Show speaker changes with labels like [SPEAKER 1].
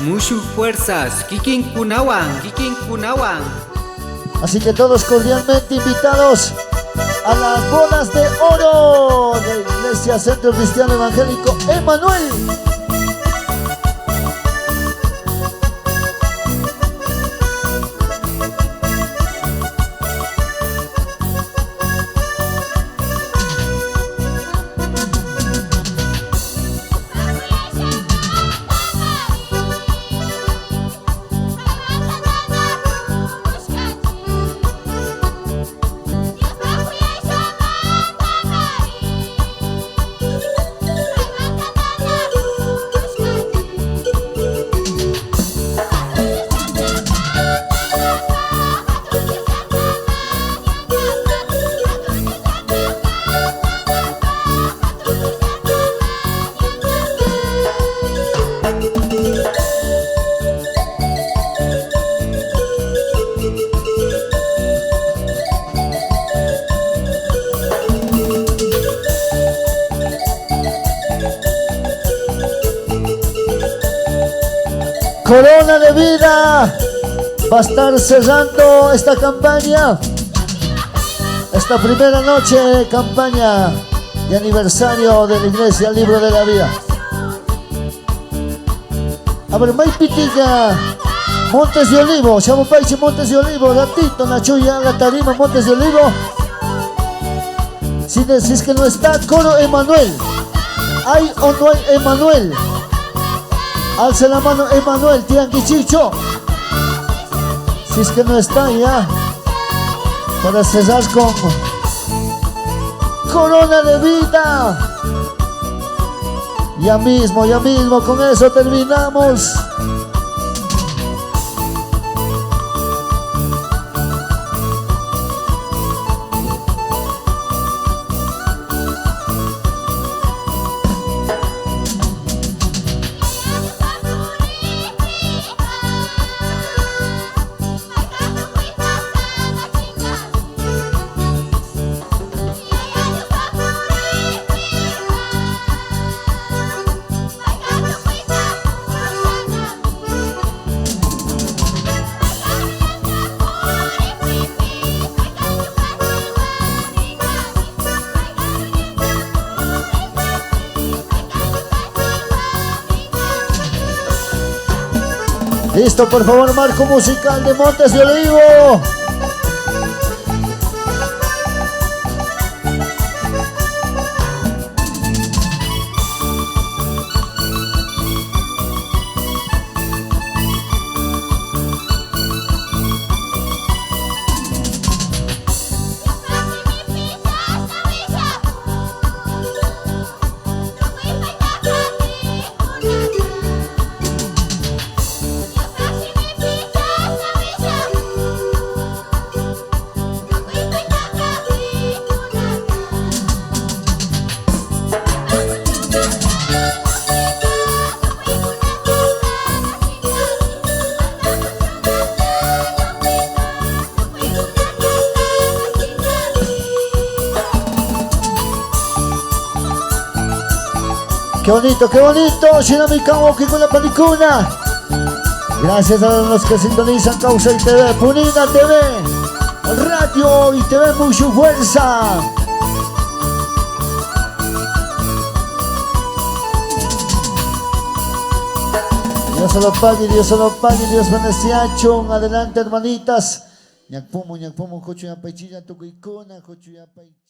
[SPEAKER 1] Mushu fuerzas, Kikin Kunawan, Kikin Kunawan.
[SPEAKER 2] Así que todos cordialmente invitados a las bodas de oro de Iglesia Centro Cristiano Evangélico Emanuel. Corona de Vida va a estar cerrando esta campaña, esta primera noche de campaña de aniversario de la Iglesia Libro de la Vida. A ver, Maipitiga, Montes de Olivo, Chamopaichi, Montes de Olivo, Ratito, Nachuya, La Tarima, Montes de Olivo. Si es que no está Coro Emanuel, ¿hay o no hay Emanuel? Alce la mano Emanuel, Tianquichicho. Si es que no está ya, para cerrar con Corona de Vida. Ya mismo, con eso terminamos. Listo, por favor, marco musical de Montes de Olivo. Qué bonito, Shinamikamo, que con la panicuna. Gracias a los que sintonizan Causa y TV, Punina TV, Radio y TV Mucho Fuerza. Dios se lo pague, Dios beneciacho. Adelante, hermanitas. Ñakpumu, Cocho Yapaichilla, Tucuicuna, Cocho Yapaichilla.